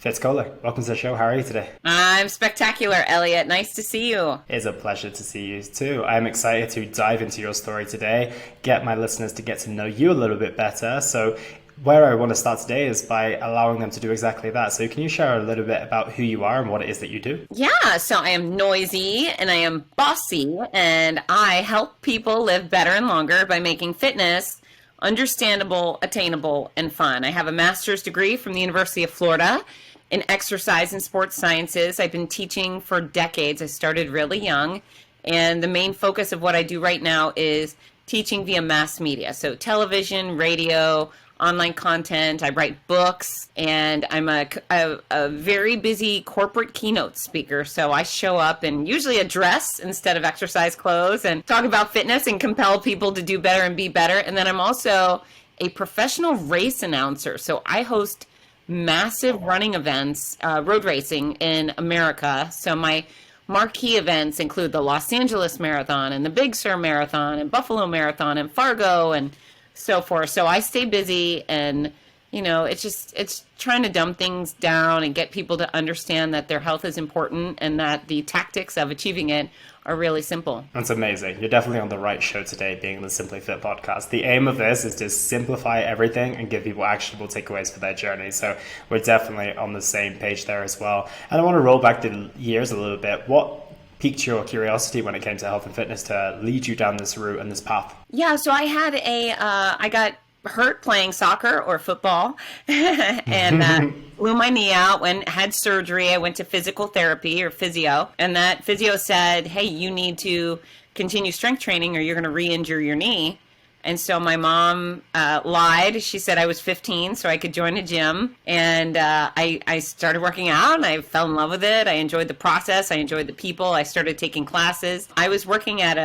Fitz Koehler, welcome to the show. How are you today? I'm spectacular, Elliot. Nice to see you. It's a pleasure to see you too. I'm excited to dive into your story today, get my listeners to get to know you a little bit better. So, where I want to start today is by allowing them to do exactly that. So, can you share a little bit about who you are and what it is that you do? Yeah, so I am noisy and I am bossy, and I help people live better and longer by making fitness understandable, attainable, and fun. I have a master's degree from the University of Florida in exercise and sports sciences. I've been teaching for decades. I started really young, and the main focus of what I do right now is teaching via mass media. So television, radio, online content. I write books, and I'm a very busy corporate keynote speaker. So I show up in usually a dress instead of exercise clothes and talk about fitness and compel people to do better and be better. And then I'm also a professional race announcer. So I host massive running events, road racing in America. So my marquee events include the Los Angeles Marathon and the Big Sur Marathon and Buffalo Marathon and Fargo and so forth. So I stay busy, and it's trying to dumb things down and get people to understand that their health is important and that the tactics of achieving it are really simple. That's amazing. You're definitely on the right show today, being the Simply Fit podcast. The aim of this is to simplify everything and give people actionable takeaways for their journey. So we're definitely on the same page there as well. And I want to roll back the years a little bit. What piqued your curiosity when it came to health and fitness to lead you down this route and this path? Yeah, so I got hurt playing soccer or football and blew my knee out, had surgery. I went to physical therapy or physio, and that physio said, hey, you need to continue strength training or you're going to re-injure your knee. And so my mom lied. She said I was 15 so I could join a gym. And I started working out, and I fell in love with it. I enjoyed the process. I enjoyed the people. I started taking classes. I was working at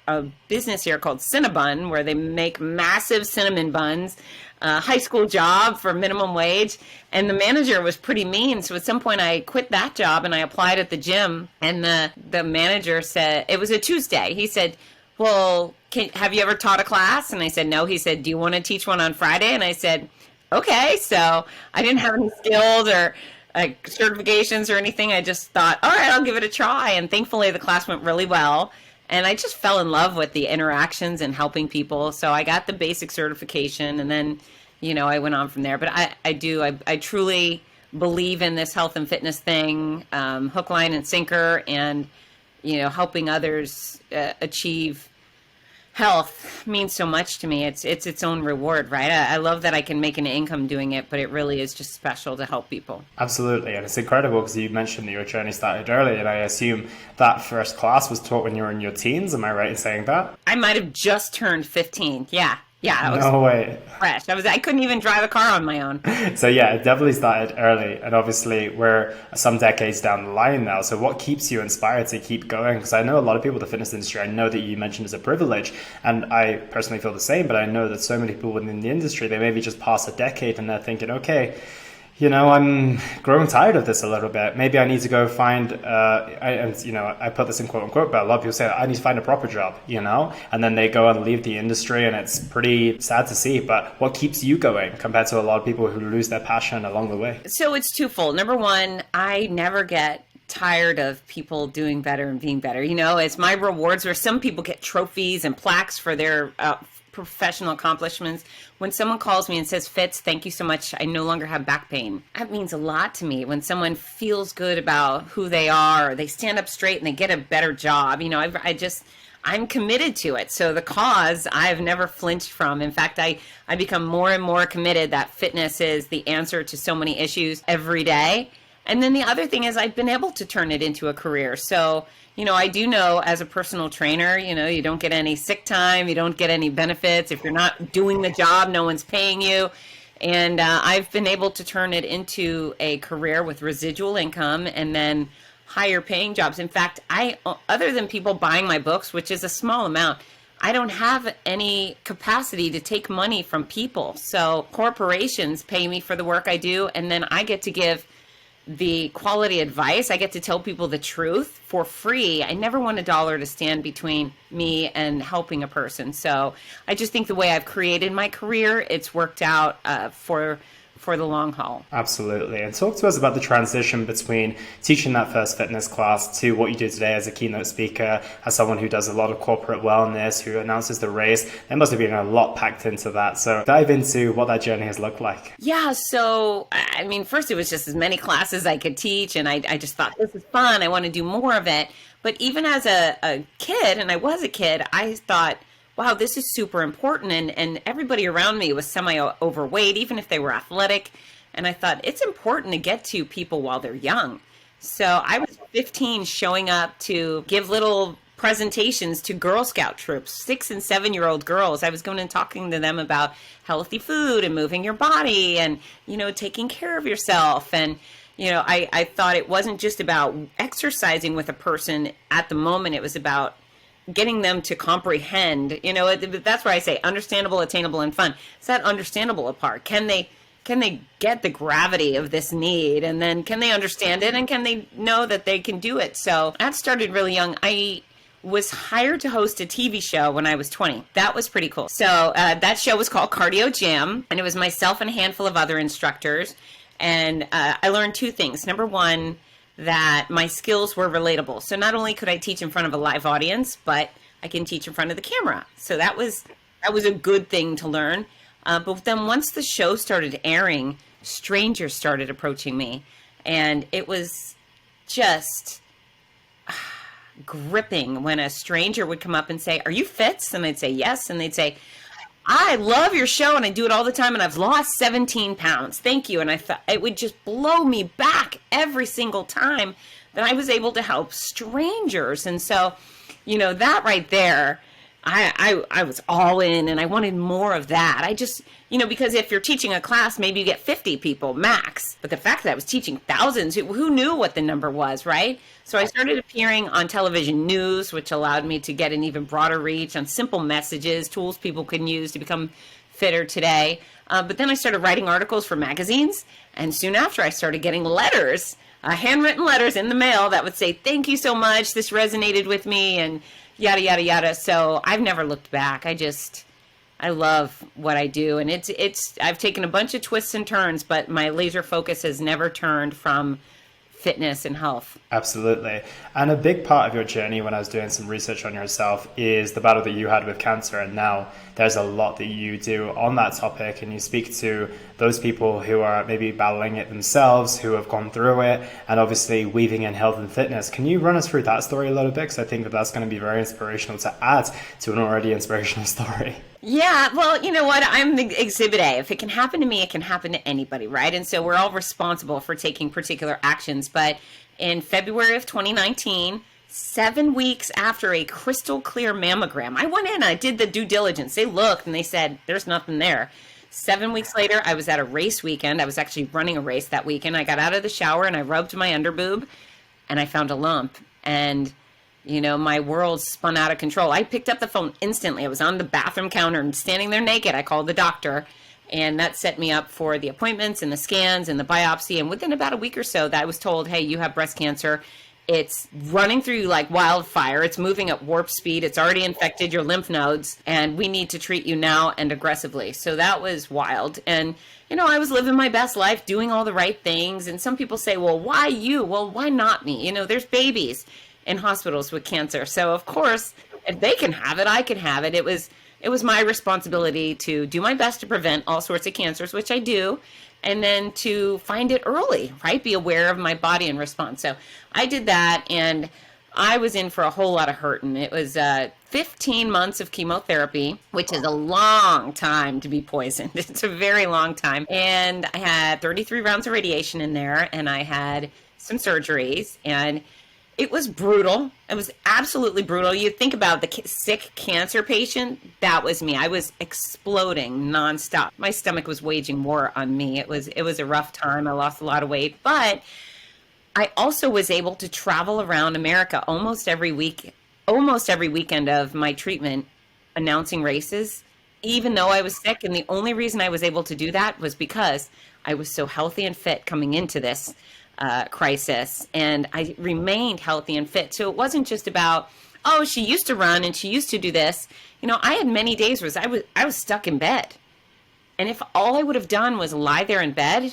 a business here called Cinnabon, where they make massive cinnamon buns, high school job for minimum wage. And the manager was pretty mean. So at some point I quit that job and I applied at the gym. And the manager said, it was a Tuesday. He said, well, have you ever taught a class? And I said, no. He said, do you want to teach one on Friday? And I said, okay. So I didn't have any skills or certifications or anything. I just thought, all right, I'll give it a try. And thankfully the class went really well. And I just fell in love with the interactions and helping people. So I got the basic certification, and then, I went on from there. But I truly believe in this health and fitness thing, hook, line, and sinker, and, helping others achieve health means so much to me. It's its own reward, right? I love that I can make an income doing it, but it really is just special to help people. Absolutely. And it's incredible because you mentioned that your journey started early, and I assume that first class was taught when you were in your teens. Am I right in saying that? I might have just turned 15. Yeah. Yeah, no way. Fresh. I couldn't even drive a car on my own. So yeah, it definitely started early, and obviously we're some decades down the line now. So what keeps you inspired to keep going? Because I know a lot of people in the fitness industry, I know that you mentioned is a privilege, and I personally feel the same, but I know that so many people within the industry, they maybe just pass a decade and they're thinking, okay, I'm growing tired of this a little bit. Maybe I need to go find, I put this in quote unquote, but a lot of people say I need to find a proper job, and then they go and leave the industry, and it's pretty sad to see. But what keeps you going compared to a lot of people who lose their passion along the way? So it's twofold. Number one, I never get tired of people doing better and being better. It's my rewards, where some people get trophies and plaques for their professional accomplishments. When someone calls me and says, Fitz, thank you so much, I no longer have back pain, that means a lot to me. When someone feels good about who they are, or they stand up straight and they get a better job, I'm committed to it. So the cause I've never flinched from. In fact, I become more and more committed that fitness is the answer to so many issues every day. And then the other thing is I've been able to turn it into a career. So, I do know as a personal trainer, you don't get any sick time, you don't get any benefits. If you're not doing the job, no one's paying you. And I've been able to turn it into a career with residual income and then higher paying jobs. In fact, other than people buying my books, which is a small amount, I don't have any capacity to take money from people. So corporations pay me for the work I do, and then I get to give the quality advice. I get to tell people the truth for free. I never want a dollar to stand between me and helping a person. So I just think the way I've created my career, it's worked out for for the long haul. Absolutely. And talk to us about the transition between teaching that first fitness class to what you do today as a keynote speaker, as someone who does a lot of corporate wellness, who announces the race. There must have been a lot packed into that. So dive into what that journey has looked like. Yeah, so I mean, first it was just as many classes I could teach, and I just thought, this is fun, I want to do more of it. But even as a kid, and I was a kid, I thought, wow, this is super important. And everybody around me was semi-overweight, even if they were athletic. And I thought, it's important to get to people while they're young. So I was 15 showing up to give little presentations to Girl Scout troops, 6 and 7-year-old girls. I was going and talking to them about healthy food and moving your body and, taking care of yourself. And, I thought it wasn't just about exercising with a person at the moment. It was about getting them to comprehend, that's why I say understandable, attainable, and fun. It's that understandable part. Can they get the gravity of this need? And then can they understand it? And can they know that they can do it? So that started really young. I was hired to host a TV show when I was 20. That was pretty cool. So that show was called Cardio Jam, and it was myself and a handful of other instructors. And I learned 2 things. Number one, that my skills were relatable. So not only could I teach in front of a live audience, but I can teach in front of the camera. So that was a good thing to learn. But then once the show started airing, strangers started approaching me. And it was just gripping when a stranger would come up and say, "Are you Fitz?" And I'd say, "Yes." And they'd say, "I love your show and I do it all the time and I've lost 17 pounds. Thank you." And I thought it would just blow me back every single time that I was able to help strangers. And so, that right there, I was all in and I wanted more of that. I just, because if you're teaching a class, maybe you get 50 people max. But the fact that I was teaching thousands, who knew what the number was, right? So I started appearing on television news, which allowed me to get an even broader reach on simple messages, tools people can use to become fitter today. But then I started writing articles for magazines. And soon after, I started getting letters, handwritten letters in the mail that would say, "Thank you so much. This resonated with me," and yada, yada, yada. So I've never looked back. I love what I do. And I've taken a bunch of twists and turns, but my laser focus has never turned from fitness and health. Absolutely. And a big part of your journey, when I was doing some research on yourself, is the battle that you had with cancer. And now there's a lot that you do on that topic, and you speak to those people who are maybe battling it themselves, who have gone through it, and obviously weaving in health and fitness. Can you run us through that story a little bit? Because I think that that's going to be very inspirational to add to an already inspirational story. Yeah, well, you know what? I'm the exhibit A. If it can happen to me, it can happen to anybody, right? And so we're all responsible for taking particular actions. But in February of 2019, 7 weeks after a crystal clear mammogram, I went in, I did the due diligence. They looked and they said, there's nothing there. 7 weeks later, I was at a race weekend. I was actually running a race that weekend. I got out of the shower and I rubbed my underboob and I found a lump. And my world spun out of control. I picked up the phone instantly. I was on the bathroom counter and standing there naked. I called the doctor, and that set me up for the appointments and the scans and the biopsy. And within about a week or so, that I was told, "Hey, you have breast cancer. It's running through you like wildfire. It's moving at warp speed. It's already infected your lymph nodes, and we need to treat you now and aggressively." So that was wild. And I was living my best life, doing all the right things. And some people say, "Well, why you? Well, why not me?" There's babies in hospitals with cancer. So of course, if they can have it, I can have it. It was my responsibility to do my best to prevent all sorts of cancers, which I do, and then to find it early, right? Be aware of my body and respond. So I did that, and I was in for a whole lot of hurting. It was 15 months of chemotherapy, which is a long time to be poisoned. It's a very long time. And I had 33 rounds of radiation in there, and I had some surgeries, and it was brutal. It was absolutely brutal. You think about the sick cancer patient, that was me. I was exploding nonstop. My stomach was waging war on me. It was a rough time. I lost a lot of weight, but I also was able to travel around America almost every weekend of my treatment, announcing races, even though I was sick. And the only reason I was able to do that was because I was so healthy and fit coming into this crisis, and I remained healthy and fit. So it wasn't just about, oh, she used to run and she used to do this. I had many days where I was stuck in bed, And if all I would have done was lie there in bed,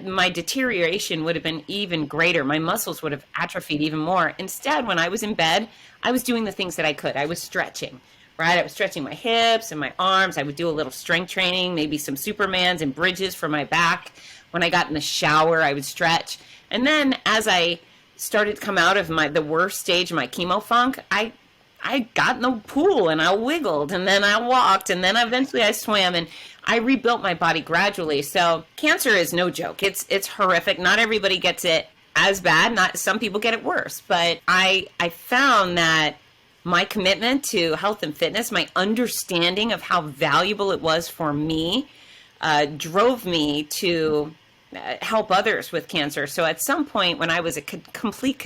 my deterioration would have been even greater. My muscles would have atrophied even more. Instead, when I was in bed, I was doing the things that I could. I was stretching, right? I was stretching my hips and my arms. I would do a little strength training, maybe some Supermans and bridges for my back. When I got in the shower, I would stretch. And then as I started to come out of the worst stage of my chemo funk, I got in the pool and I wiggled, and then I walked, and then eventually I swam, and I rebuilt my body gradually. So cancer is no joke. It's horrific. Not everybody gets it as bad. Not some people get it worse. But I found that my commitment to health and fitness, my understanding of how valuable it was for me, drove me to help others with cancer. So at some point when I was a complete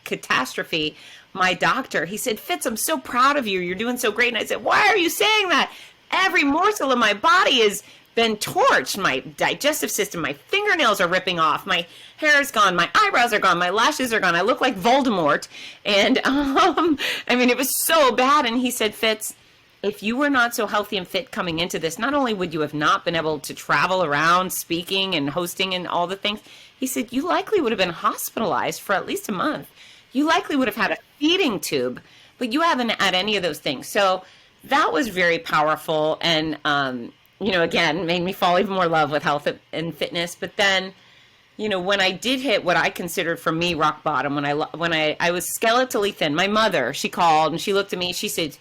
catastrophe, my doctor, he said, "Fitz, I'm so proud of you. You're doing so great." And I said, "Why are you saying that? Every morsel of my body has been torched. My digestive system, my fingernails are ripping off. My hair is gone. My eyebrows are gone. My lashes are gone. I look like Voldemort." And I mean, it was so bad. And he said, "Fitz, if you were not so healthy and fit coming into this, not only would you have not been able to travel around speaking and hosting and all the things," he said, "you likely would have been hospitalized for at least a month. You likely would have had a feeding tube, but you haven't had any of those things." So that was very powerful, and again, made me fall even more in love with health and fitness. But then, when I did hit what I considered for me rock bottom, when I was skeletally thin, my mother, she called and she looked at me, she said,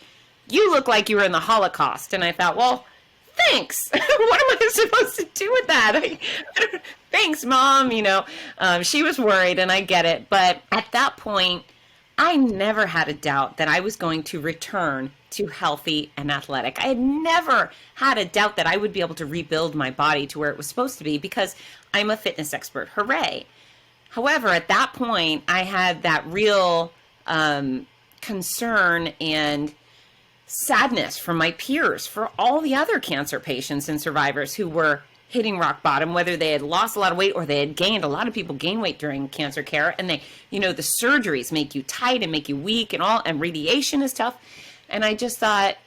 "You look like you were in the Holocaust." And I thought, well, thanks. What am I supposed to do with that? Thanks, Mom. She was worried, and I get it. But at that point, I never had a doubt that I was going to return to healthy and athletic. I had never had a doubt that I would be able to rebuild my body to where it was supposed to be, because I'm a fitness expert. Hooray. However, at that point, I had that real concern and sadness from my peers, for all the other cancer patients and survivors who were hitting rock bottom, whether they had lost a lot of weight or they had gained. A lot of people gain weight during cancer care, and the surgeries make you tight and make you weak and radiation is tough. And I just thought,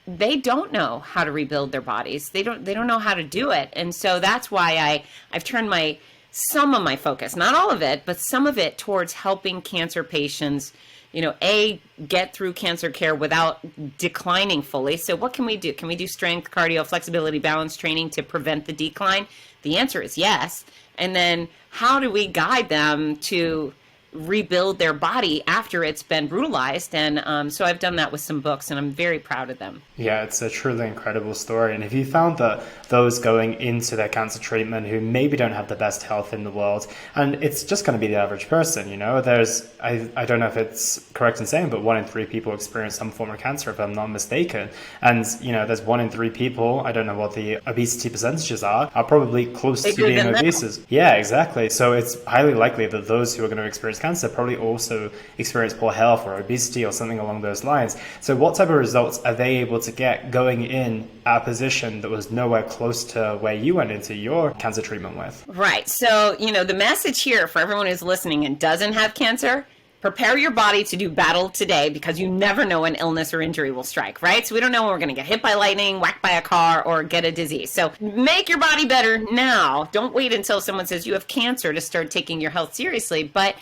they don't know how to rebuild their bodies. They don't know how to do it. And so that's why I've turned some of my focus, not all of it, but some of it, towards helping cancer patients, get through cancer care without declining fully. So what can we do? Can we do strength, cardio, flexibility, balance training to prevent the decline? The answer is yes. And then how do we guide them to rebuild their body after it's been brutalized? And so I've done that with some books, and I'm very proud of them. Yeah, it's a truly incredible story. And if you found that those going into their cancer treatment who maybe don't have the best health in the world, and it's just going to be the average person, there's, I don't know if it's correct in saying, but 1 in 3 people experience some form of cancer, if I'm not mistaken. And, there's 1 in 3 people, I don't know what the obesity percentages are probably close to being obese. Yeah, exactly. So it's highly likely that those who are going to experience cancer probably also experience poor health or obesity or something along those lines. So what type of results are they able to get going in a position that was nowhere close to where you went into your cancer treatment with? Right. So, the message here for everyone who's listening and doesn't have cancer: prepare your body to do battle today, because you never know when illness or injury will strike, right? So we don't know when we're going to get hit by lightning, whacked by a car, or get a disease. So make your body better now. Don't wait until someone says you have cancer to start taking your health seriously. But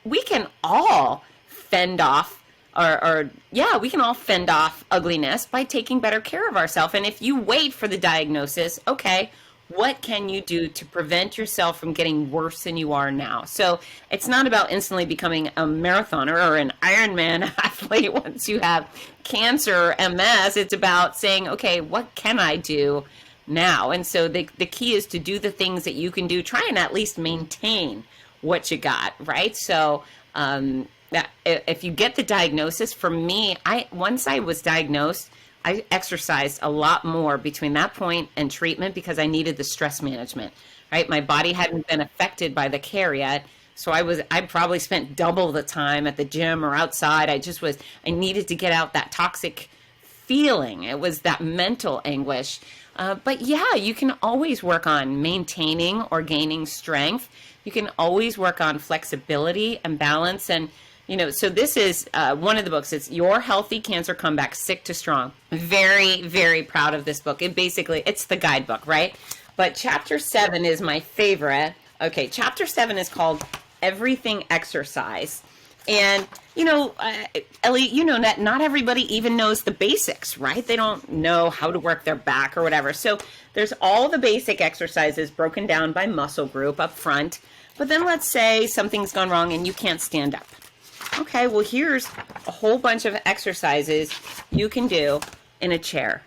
we can all fend off we can all fend off ugliness by taking better care of ourselves. And if you wait for the diagnosis, okay, what can you do to prevent yourself from getting worse than you are now? So it's not about instantly becoming a marathoner or an Ironman athlete once you have cancer, MS. It's about saying, okay, what can I do now? And so the key is to do the things that you can do. Try and at least maintain what you got, right? So that if you get the diagnosis, for me, once I was diagnosed, I exercised a lot more between that point and treatment, because I needed the stress management, right? My body hadn't been affected by the care yet. So I probably spent double the time at the gym or outside. I needed to get out that toxic feeling. It was that mental anguish. But yeah, you can always work on maintaining or gaining strength. You can always work on flexibility and balance. And So this is one of the books. It's Your Healthy Cancer Comeback, Sick to Strong. Very, very proud of this book. It's the guidebook, right? But chapter 7 is my favorite. Okay, chapter 7 is called Everything Exercise. And, Ellie, not everybody even knows the basics, right? They don't know how to work their back or whatever. So there's all the basic exercises broken down by muscle group up front. But then let's say something's gone wrong and you can't stand up. Okay, well, here's a whole bunch of exercises you can do in a chair,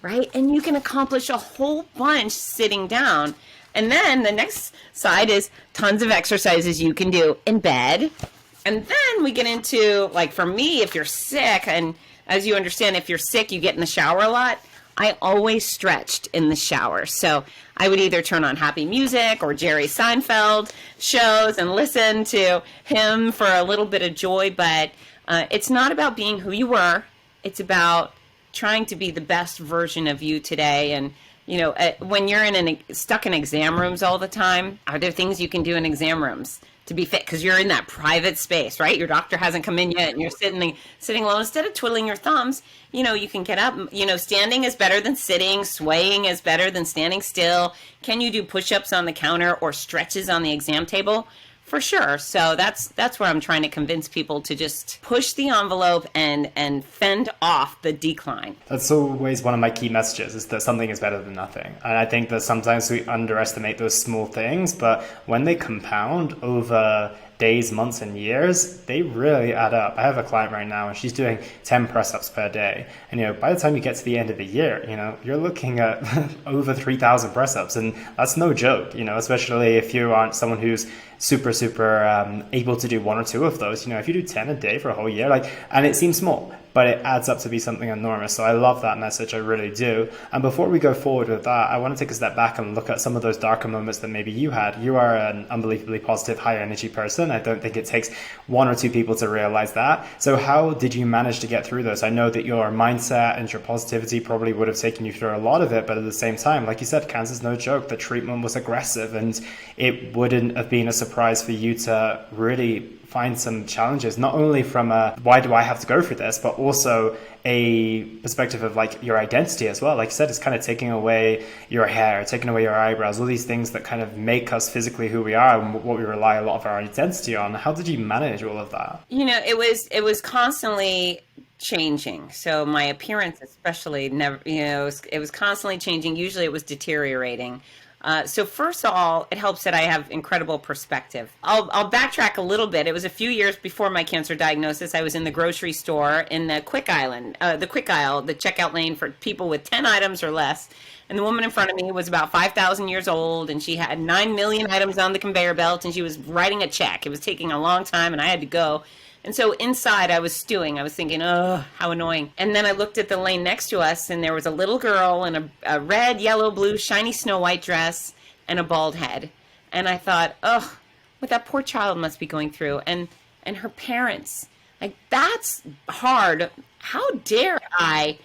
right? And you can accomplish a whole bunch sitting down. And then the next side is tons of exercises you can do in bed. And then we get into, like, for me, if you're sick, and as you understand, if you're sick, you get in the shower a lot. I always stretched in the shower. So I would either turn on happy music or Jerry Seinfeld shows and listen to him for a little bit of joy. But it's not about being who you were. It's about trying to be the best version of you today. And, when you're stuck in exam rooms all the time, are there things you can do in exam rooms to be fit? Because you're in that private space, right? Your doctor hasn't come in yet and you're sitting alone. Instead of twiddling your thumbs, you can get up. Standing is better than sitting. Swaying is better than standing still. Can you do push-ups on the counter or stretches on the exam table? For sure. So that's where I'm trying to convince people to just push the envelope and fend off the decline. That's always one of my key messages, is that something is better than nothing. And I think that sometimes we underestimate those small things, but when they compound over days, months, and years, they really add up. I have a client right now and she's doing 10 press-ups per day. And, by the time you get to the end of the year, you're looking at over 3,000 press-ups. And that's no joke, especially if you aren't someone who's super able to do one or two of those. If you do 10 a day for a whole year, and it seems small, but it adds up to be something enormous. So I love that message, I really do. And before we go forward with that, I want to take a step back and look at some of those darker moments that maybe you had. You are an unbelievably positive, high energy person. I don't think it takes one or two people to realize that. So how did you manage to get through those? I know that your mindset and your positivity probably would have taken you through a lot of it, but at the same time, like you said, cancer's no joke. The treatment was aggressive, and it wouldn't have been a surprise for you to really find some challenges, not only from a why do I have to go through this, but also a perspective of your identity as well. Like you said, it's kind of taking away your hair, taking away your eyebrows, all these things that kind of make us physically who we are and what we rely a lot of our identity on. How did you manage all of that? It was constantly changing. So my appearance especially never, it was constantly changing. Usually it was deteriorating. So first of all, it helps that I have incredible perspective. I'll backtrack a little bit. It was a few years before my cancer diagnosis. I was in the grocery store in the quick aisle, the checkout lane for people with 10 items or less. And the woman in front of me was about 5,000 years old, and she had 9 million items on the conveyor belt, and she was writing a check. It was taking a long time, and I had to go. And so inside I was stewing. I was thinking, oh, how annoying. And then I looked at the lane next to us, and there was a little girl in a red, yellow, blue, shiny Snow White dress and a bald head. And I thought, oh, what that poor child must be going through. And her parents, that's hard. How dare I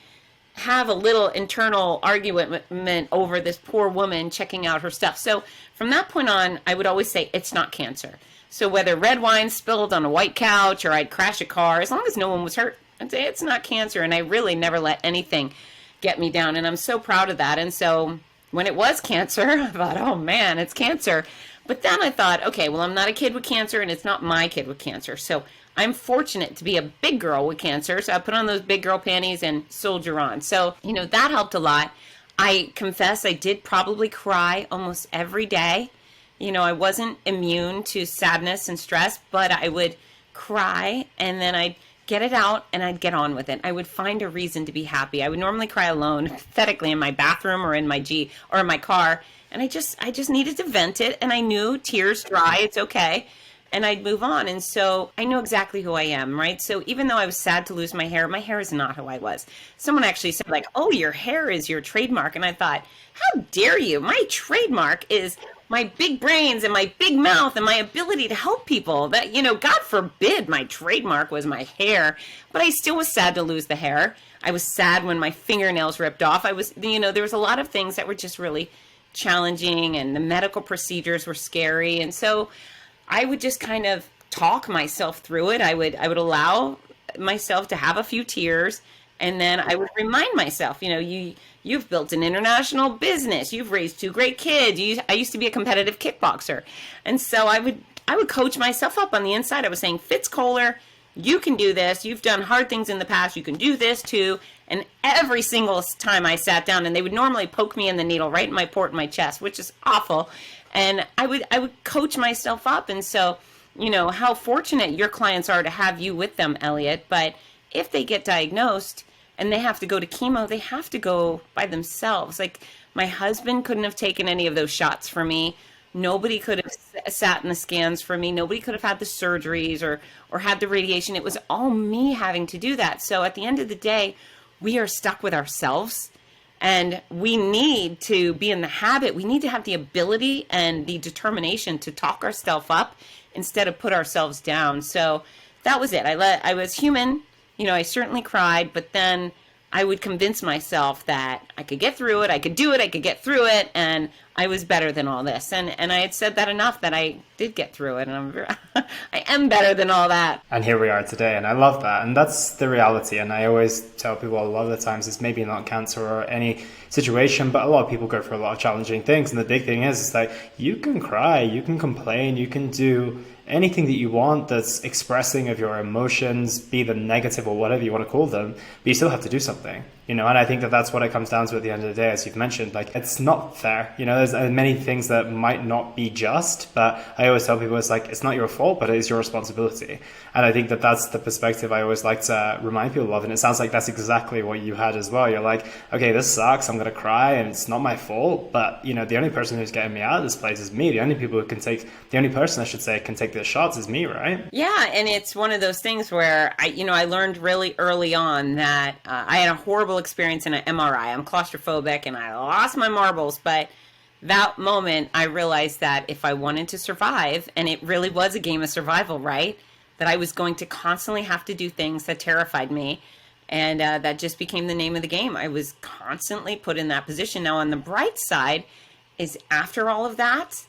have a little internal argument over this poor woman checking out her stuff. So from that point on, I would always say it's not cancer. So whether red wine spilled on a white couch or I'd crash a car, as long as no one was hurt, I'd say it's not cancer. And I really never let anything get me down. And I'm so proud of that. And so when it was cancer, I thought, oh man, it's cancer. But then I thought, okay, well, I'm not a kid with cancer and it's not my kid with cancer. So I'm fortunate to be a big girl with cancer. So I put on those big girl panties and soldier on. So, that helped a lot. I confess I did probably cry almost every day. I wasn't immune to sadness and stress, but I would cry and then I'd get it out and I'd get on with it. I would find a reason to be happy. I would normally cry alone, pathetically, in my bathroom or in my car. And I just needed to vent it. And I knew tears dry. It's okay. And I'd move on. And so I know exactly who I am, right? So even though I was sad to lose my hair is not who I was. Someone actually said oh, your hair is your trademark. And I thought, how dare you? My trademark is my big brains and my big mouth and my ability to help people. That, God forbid my trademark was my hair. But I still was sad to lose the hair. I was sad when my fingernails ripped off. I was, there was a lot of things that were just really challenging, and the medical procedures were scary. And so I would just kind of talk myself through it. I would allow myself to have a few tears, and then I would remind myself, you've built an international business, you've raised two great kids. I used to be a competitive kickboxer, and so I would coach myself up on the inside. I was saying, Fitz Koehler, you can do this. You've done hard things in the past. You can do this too. And every single time I sat down, and they would normally poke me in the needle right in my port in my chest, which is awful. And I would coach myself up. And so, how fortunate your clients are to have you with them, Elliot. But if they get diagnosed and they have to go to chemo, they have to go by themselves. Like, my husband couldn't have taken any of those shots for me. Nobody could have sat in the scans for me. Nobody could have had the surgeries or had the radiation. It was all me having to do that. So at the end of the day, we are stuck with ourselves, and we need to be in the habit. We need to have the ability and the determination to talk ourselves up instead of put ourselves down. So that was it. I was human. I certainly cried, but then I would convince myself that I could get through it, I could do it, I could get through it, and I was better than all this. And I had said that enough that I did get through it, and I am better than all that. And here we are today, and I love that. And that's the reality. And I always tell people a lot of the times it's maybe not cancer or any situation, but a lot of people go through a lot of challenging things. And the big thing is that you can cry, you can complain, you can do anything that you want that's expressing of your emotions, be them negative or whatever you want to call them, but you still have to do something, and I think that that's what it comes down to at the end of the day, as you've mentioned. Like, it's not fair, there's many things that might not be just, but I always tell people it's not your fault, but it is your responsibility. And I think that that's the perspective I always like to remind people of, and it sounds like that's exactly what you had as well. You're like, okay, this sucks, I'm gonna cry, and it's not my fault, but the only person who's getting me out of this place is me. The only person I should say can take the shots is me, right? Yeah, and it's one of those things where I learned really early on that I had a horrible experience in an MRI. I'm claustrophobic and I lost my marbles, but that moment I realized that if I wanted to survive, and it really was a game of survival, right? That I was going to constantly have to do things that terrified me, and that just became the name of the game. I was constantly put in that position. Now, on the bright side is, after all of that,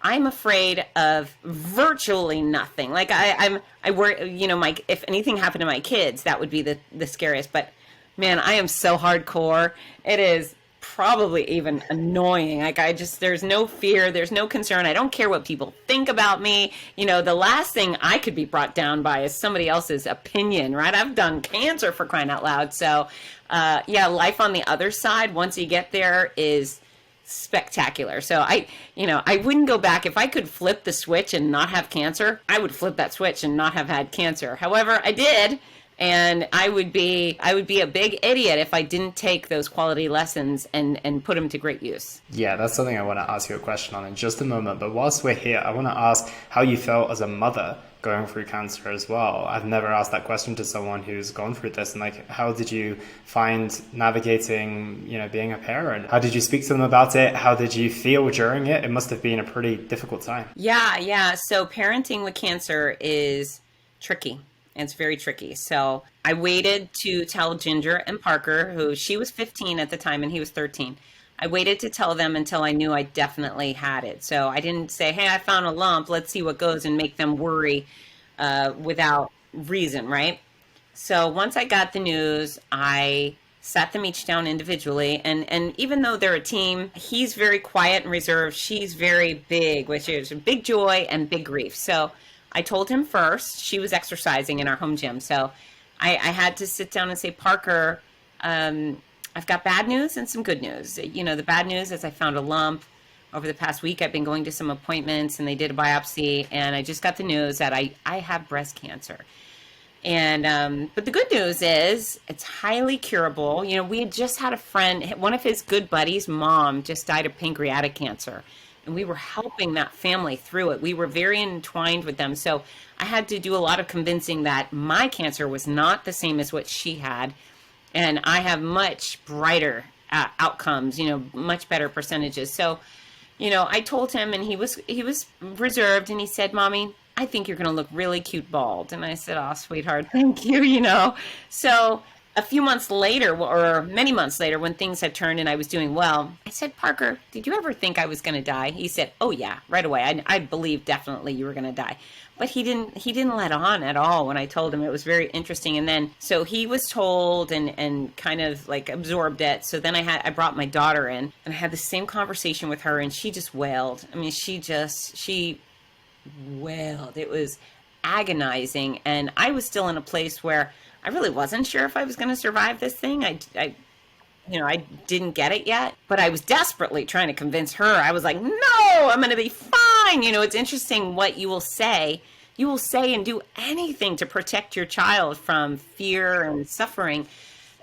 I'm afraid of virtually nothing. Like, I worry, if anything happened to my kids, that would be the scariest. But man, I am so hardcore. It is probably even annoying. Like, there's no fear, there's no concern. I don't care what people think about me. The last thing I could be brought down by is somebody else's opinion, right? I've done cancer, for crying out loud. So, life on the other side, once you get there, is spectacular. So I wouldn't go back. If I could flip the switch and not have cancer, I would flip that switch and not have had cancer. However, I did, and I would be a big idiot if I didn't take those quality lessons and put them to great use. Yeah, that's something I want to ask you a question on in just a moment. But whilst we're here, I want to ask how you felt as a mother going through cancer as well. I've never asked that question to someone who's gone through this. And how did you find navigating, being a parent? How did you speak to them about it? How did you feel during it? It must have been a pretty difficult time. Yeah. So parenting with cancer is tricky. It's very tricky. So I waited to tell Ginger and Parker, who she was 15 at the time and he was 13. I waited to tell them until I knew I definitely had it. So I didn't say, hey, I found a lump, let's see what goes, and make them worry without reason, right? So once I got the news, I sat them each down individually. And even though they're a team, he's very quiet and reserved. She's very big, which is big joy and big grief. So I told him first. She was exercising in our home gym. So I had to sit down and say, Parker, I've got bad news and some good news. The bad news is I found a lump. Over the past week, I've been going to some appointments, and they did a biopsy, and I just got the news that I have breast cancer. And but the good news is it's highly curable. We had just had a friend, one of his good buddies' mom just died of pancreatic cancer, and we were helping that family through it. We were very entwined with them. So I had to do a lot of convincing that my cancer was not the same as what she had. And I have much brighter outcomes, much better percentages. So, I told him, and he was reserved, and he said, Mommy, I think you're going to look really cute bald. And I said, oh, sweetheart, thank you, So a few months later, or many months later, when things had turned and I was doing well, I said, Parker, did you ever think I was going to die? He said, oh yeah, right away. I believe definitely you were going to die. But he didn't let on at all when I told him. It was very interesting. And then, so he was told and kind of like absorbed it. So then I brought my daughter in and I had the same conversation with her, and she just wailed. I mean, she wailed. It was agonizing. And I was still in a place where I really wasn't sure if I was going to survive this thing. I didn't get it yet, but I was desperately trying to convince her. I was like, no, I'm going to be fine. It's interesting what you will say. You will say and do anything to protect your child from fear and suffering.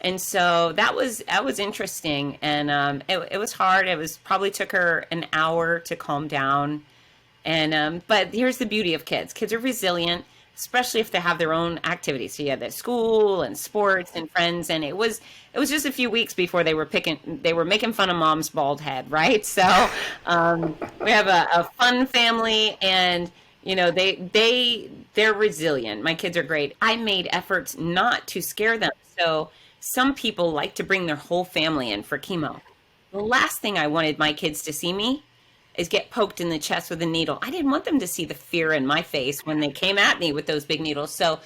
And so that was interesting. And it was hard. It was probably took her an hour to calm down. And but here's the beauty of kids. Kids are resilient, especially if they have their own activities. So you have their school and sports and friends, and it was just a few weeks before they were making fun of mom's bald head, right? So we have a fun family, and they're resilient. My kids are great. I made efforts not to scare them. So some people like to bring their whole family in for chemo. The last thing I wanted my kids to see me is get poked in the chest with a needle. I didn't want them to see the fear in my face when they came at me with those big needles. So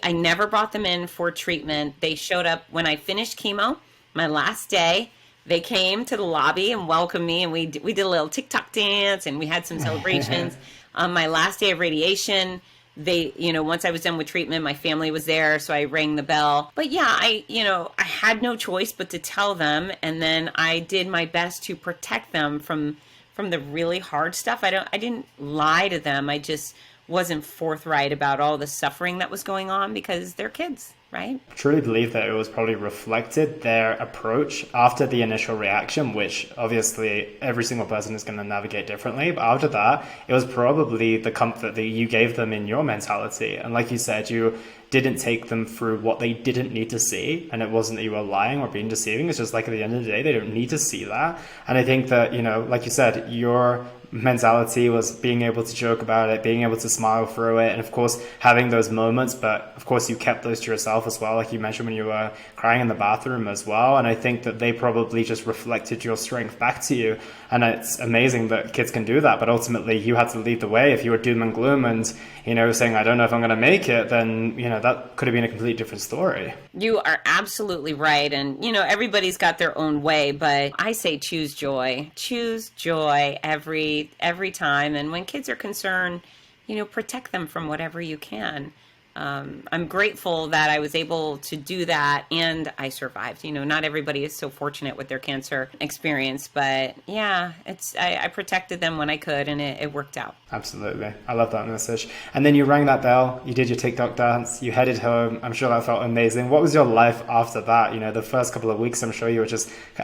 I never brought them in for treatment. They showed up when I finished chemo, my last day. They came to the lobby and welcomed me, and we did a little TikTok dance, and we had some celebrations. On my last day of radiation, once I was done with treatment, my family was there, so I rang the bell. But yeah, I had no choice but to tell them, and then I did my best to protect them from the really hard stuff. I didn't lie to them. I just wasn't forthright about all the suffering that was going on because they're kids, right? I truly believe that it was probably reflected their approach after the initial reaction, which obviously every single person is going to navigate differently. But after that, it was probably the comfort that you gave them in your mentality. And like you said, you didn't take them through what they didn't need to see. And it wasn't that you were lying or being deceiving. It's just like at the end of the day, they don't need to see that. And I think that, like you said, your mentality was being able to joke about it, being able to smile through it, and of course having those moments, but of course you kept those to yourself as well, like you mentioned when you were crying in the bathroom as well. And I think that they probably just reflected your strength back to you, and it's amazing that kids can do that. But ultimately you had to lead the way. If you were doom and gloom and saying I don't know if I'm going to make it, then that could have been a completely different story. You are absolutely right. And everybody's got their own way, but I say choose joy every time. And when kids are concerned, protect them from whatever you can. I'm grateful that I was able to do that and I survived. Not everybody is so fortunate with their cancer experience, but yeah, I protected them when I could, and it worked out. Absolutely. I love that message. And then you rang that bell, you did your TikTok dance, you headed home. I'm sure that felt amazing. What was your life after that? The first couple of weeks, I'm sure you were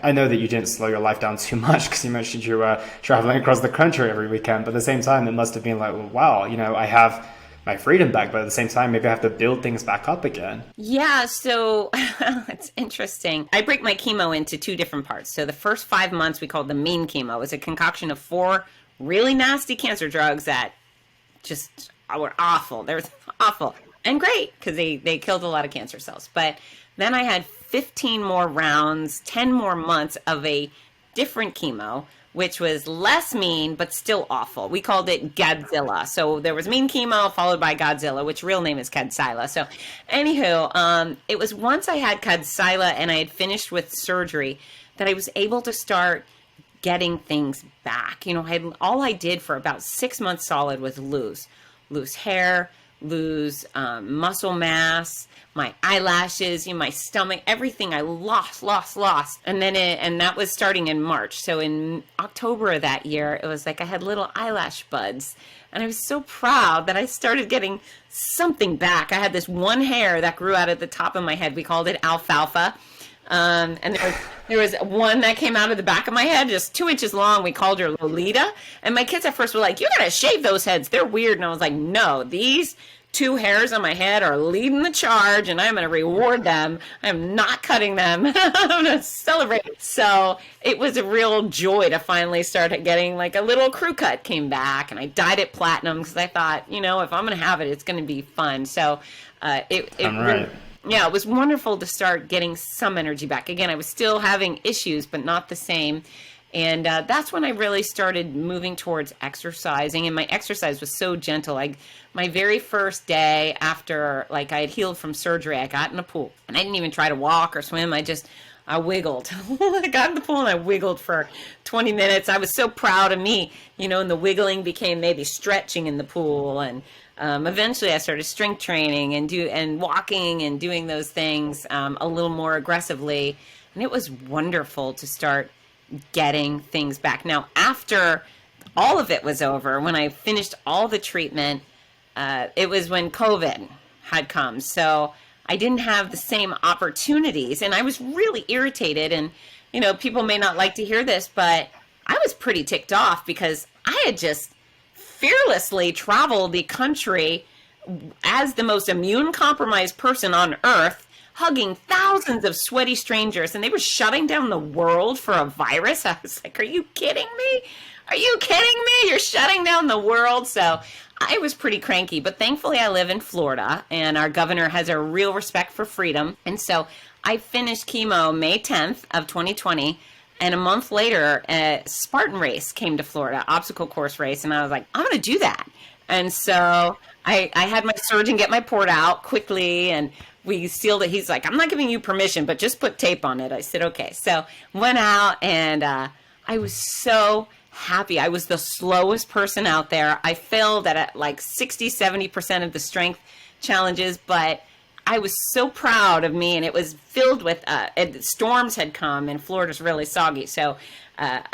I know that you didn't slow your life down too much because you mentioned you were traveling across the country every weekend, but at the same time, it must have been like, well, wow, I have my freedom back, but at the same time, maybe I have to build things back up again. Yeah, so it's interesting. I break my chemo into two different parts. So the first 5 months we called the mean chemo. It was a concoction of 4 really nasty cancer drugs that just were awful. They were awful and great because they killed a lot of cancer cells. But then I had 15 more rounds, 10 more months of a different chemo, which was less mean, but still awful. We called it Godzilla. So there was mean chemo followed by Godzilla, which real name is Kadcyla. So anywho, it was once I had Kadcyla and I had finished with surgery that I was able to start getting things back. All I did for about 6 months solid was lose hair, lose muscle mass, my eyelashes, my stomach, everything I lost. And then and that was starting in March. So in October of that year, it was like I had little eyelash buds. And I was so proud that I started getting something back. I had this one hair that grew out at the top of my head. We called it alfalfa. And there was one that came out of the back of my head, just 2 inches long. We called her Lolita. And my kids at first were like, you gotta shave those heads. They're weird. And I was like, no, these 2 hairs on my head are leading the charge, and I'm going to reward them. I'm not cutting them. I'm going to celebrate. So it was a real joy to finally start getting like a little crew cut came back, and I dyed it platinum because I thought, if I'm going to have it, it's going to be fun. So it Yeah, it was wonderful to start getting some energy back. Again, I was still having issues, but not the same. And that's when I really started moving towards exercising. And my exercise was so gentle. My very first day after, like, I had healed from surgery, I got in a pool. And I didn't even try to walk or swim. I wiggled. I got in the pool and I wiggled for 20 minutes. I was so proud of me, and the wiggling became maybe stretching in the pool. And eventually I started strength training and walking and doing those things a little more aggressively. And it was wonderful to start getting things back. Now, after all of it was over, when I finished all the treatment, it was when COVID had come. So I didn't have the same opportunities, and I was really irritated. And, people may not like to hear this, but I was pretty ticked off because I had just fearlessly traveled the country as the most immune compromised person on earth, hugging thousands of sweaty strangers, and they were shutting down the world for a virus. I was like, are you kidding me? Are you kidding me? You're shutting down the world. So I was pretty cranky, but thankfully I live in Florida and our governor has a real respect for freedom. And so I finished chemo May 10th of 2020. And a month later, a Spartan race came to Florida, obstacle course race. And I was like, I'm going to do that. And so I had my surgeon get my port out quickly, and we sealed it. He's like, I'm not giving you permission, but just put tape on it. I said, okay. So went out, and I was so happy. I was the slowest person out there. I failed at like 60-70% of the strength challenges, but I was so proud of me, and it was filled with storms had come, and Florida's really soggy. So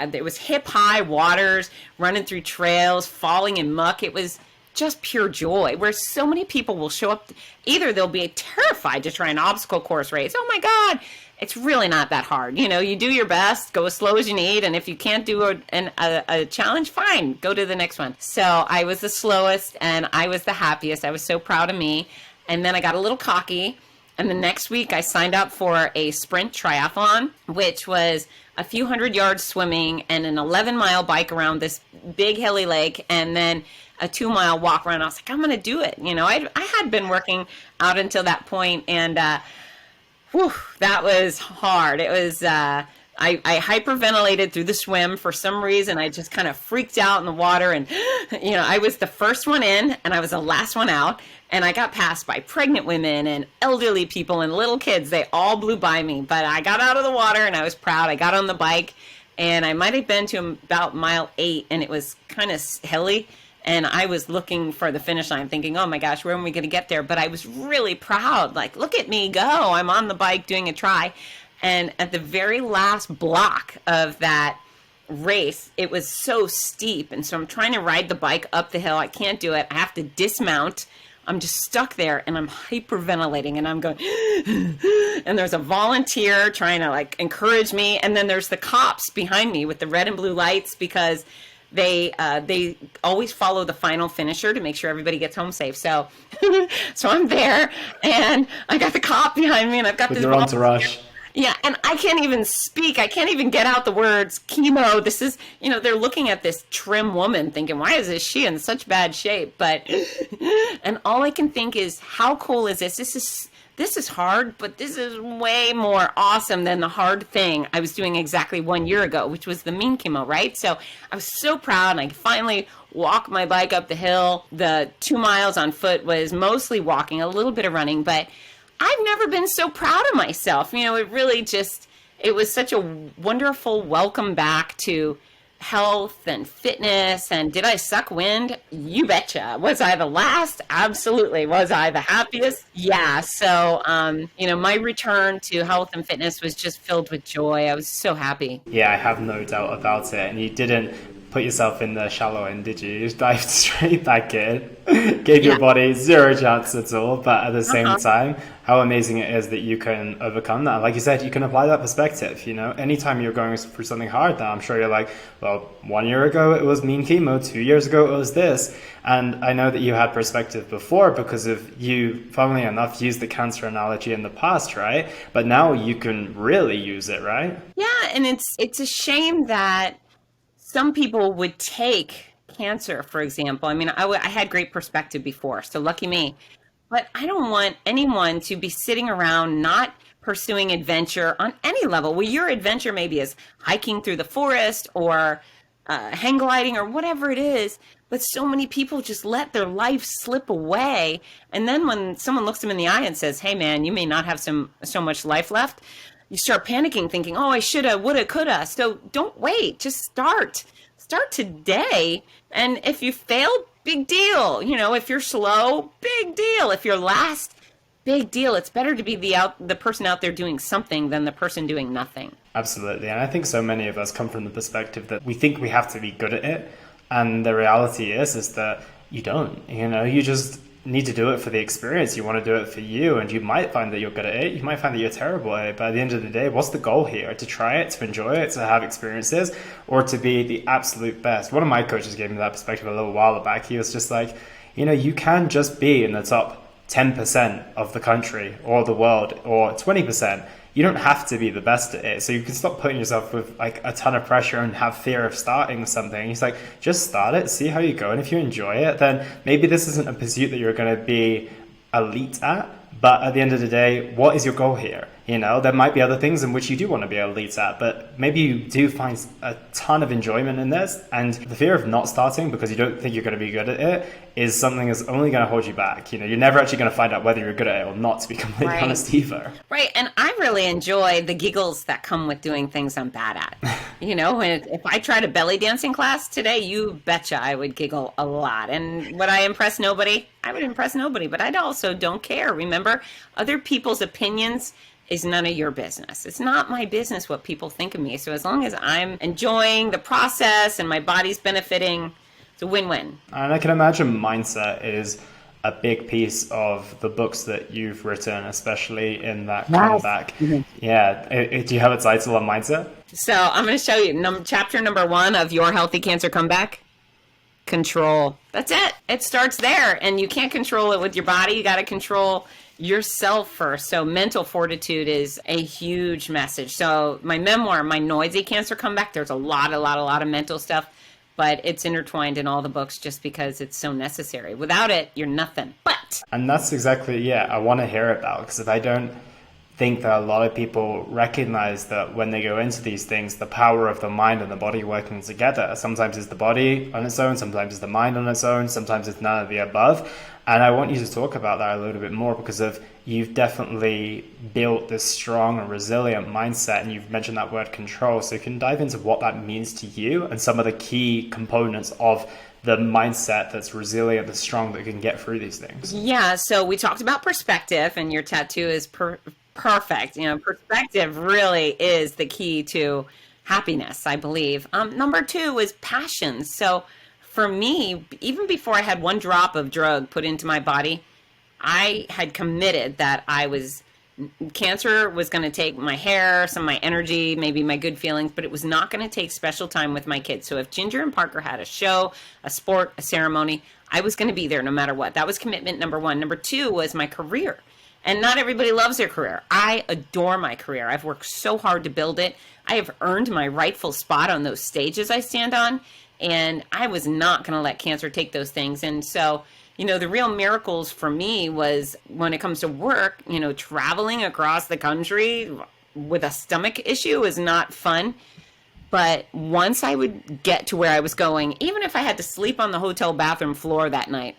there was hip-high waters, running through trails, falling in muck. It was just pure joy, where so many people will show up. Either they'll be terrified to try an obstacle course race. Oh my God, it's really not that hard. You do your best, go as slow as you need. And if you can't do a challenge, fine, go to the next one. So I was the slowest and I was the happiest. I was so proud of me. And then I got a little cocky. And the next week I signed up for a sprint triathlon, which was a few hundred yards swimming and an 11-mile bike around this big hilly lake, and then a 2-mile walk around. I was like, I'm going to do it. I had been working out until that point, and that was hard. It was, I hyperventilated through the swim for some reason. I just kind of freaked out in the water, and, I was the first one in and I was the last one out. And I got passed by pregnant women and elderly people and little kids. They all blew by me, but I got out of the water and I was proud. I got on the bike, and I might have been to about mile 8, and it was kind of hilly. And I was looking for the finish line thinking, oh my gosh, where am we going to get there? But I was really proud. Like, look at me go. I'm on the bike doing a try. And at the very last block of that race, it was so steep. And so I'm trying to ride the bike up the hill. I can't do it. I have to dismount. I'm just stuck there, and I'm hyperventilating, and I'm going, and there's a volunteer trying to like encourage me. And then there's the cops behind me with the red and blue lights, because they always follow the final finisher to make sure everybody gets home safe. So, so I'm there, and I got the cop behind me, and I've got With this your entourage. Yeah, and I can't even speak. I can't even get out the words chemo. This is, they're looking at this trim woman thinking, why is she in such bad shape? But, and all I can think is, how cool is this? This is hard, but this is way more awesome than the hard thing I was doing exactly 1 year ago, which was the mean chemo, right? So I was so proud, and I finally walked my bike up the hill. The 2 miles on foot was mostly walking, a little bit of running, but I've never been so proud of myself. It really it was such a wonderful welcome back to health and fitness. And did I suck wind? You betcha. Was I the last? Absolutely. Was I the happiest? Yeah. So, my return to health and fitness was just filled with joy. I was so happy. Yeah, I have no doubt about it. And you didn't put yourself in the shallow end, did you? You just dived straight back in, gave your body zero chance at all. But at the same time, how amazing it is that you can overcome that. Like you said, you can apply that perspective. Anytime you're going through something hard, now I'm sure you're like, well, 1 year ago it was mean chemo, 2 years ago it was this. And I know that you had perspective before because of you, funnily enough, used the cancer analogy in the past, right? But now you can really use it, right? Yeah, and it's a shame that some people would take cancer, for example. I mean, I had great perspective before, so lucky me. But I don't want anyone to be sitting around not pursuing adventure on any level. Well, your adventure maybe is hiking through the forest or hang gliding or whatever it is. But so many people just let their life slip away. And then when someone looks them in the eye and says, "Hey, man, you may not have so much life left," you start panicking, thinking, "Oh, I shoulda, woulda, coulda." So don't wait. Just start. Start today. And if you fail, big deal. If you're slow, big deal. If you're last, big deal. It's better to be the person out there doing something than the person doing nothing. Absolutely. And I think so many of us come from the perspective that we think we have to be good at it. And the reality is that you don't. You just need to do it for the experience. You want to do it for you, and you might find that you're good at it. You might find that you're terrible at it. But at the end of the day, what's the goal here? To try it, to enjoy it, to have experiences, or to be the absolute best? One of my coaches gave me that perspective a little while back. He was just like, you can just be in the top 10% of the country or the world or 20%. You don't have to be the best at it. So you can stop putting yourself with like a ton of pressure and have fear of starting something. He's like, just start it, see how you go. And if you enjoy it, then maybe this isn't a pursuit that you're going to be elite at. But at the end of the day, what is your goal here? There might be other things in which you do want to be elite at, but maybe you do find a ton of enjoyment in this. And the fear of not starting because you don't think you're going to be good at it is something that's only going to hold you back. You're never actually going to find out whether you're good at it or not, to be completely honest either. Right. And I really enjoy the giggles that come with doing things I'm bad at. If I tried a belly dancing class today, you betcha I would giggle a lot. And would I impress nobody? I would impress nobody, but I also don't care. Remember, other people's opinions is none of your business. It's not my business what people think of me. So as long as I'm enjoying the process and my body's benefiting, it's a win-win. And I can imagine mindset is a big piece of the books that you've written, especially in that comeback. Mm-hmm. Yeah. Do you have a title on mindset? So I'm going to show you chapter number 1 of Your Healthy Cancer Comeback. Control. That's it. It starts there. And you can't control it with your body. You got to control yourself first. So mental fortitude is a huge message. So my memoir, My Noisy Cancer Comeback, there's a lot of mental stuff, but it's intertwined in all the books just because it's so necessary. Without it, you're nothing. And that's exactly, I want to hear about, because if I don't think that a lot of people recognize that when they go into these things, the power of the mind and the body working together. Sometimes it's the body on its own, sometimes it's the mind on its own, sometimes it's none of the above. And I want you to talk about that a little bit more, because you've definitely built this strong and resilient mindset, and you've mentioned that word control. So you can dive into what that means to you and some of the key components of the mindset that's resilient, that's strong, that can get through these things. Yeah, so we talked about perspective, and your tattoo is perfect. Perspective really is the key to happiness, I believe. Number 2 is passion. So for me, even before I had one drop of drug put into my body, I had committed that cancer was going to take my hair, some of my energy, maybe my good feelings, but it was not going to take special time with my kids. So if Ginger and Parker had a show, a sport, a ceremony, I was going to be there no matter what. That was commitment number 1. Number 2 was my career. And not everybody loves their career. I adore my career. I've worked so hard to build it. I have earned my rightful spot on those stages I stand on. And I was not going to let cancer take those things. And so, the real miracles for me was when it comes to work, traveling across the country with a stomach issue is not fun. But once I would get to where I was going, even if I had to sleep on the hotel bathroom floor that night,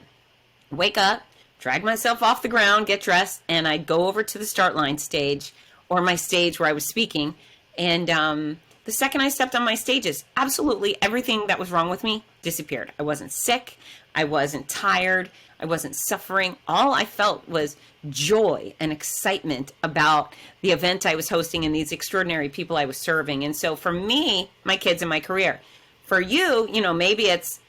wake up, drag myself off the ground, get dressed, and I'd go over to the start line stage, or my stage where I was speaking. And the second I stepped on my stages, absolutely everything that was wrong with me disappeared. I wasn't sick. I wasn't tired. I wasn't suffering. All I felt was joy and excitement about the event I was hosting and these extraordinary people I was serving. And so for me, my kids and my career. For you, maybe it's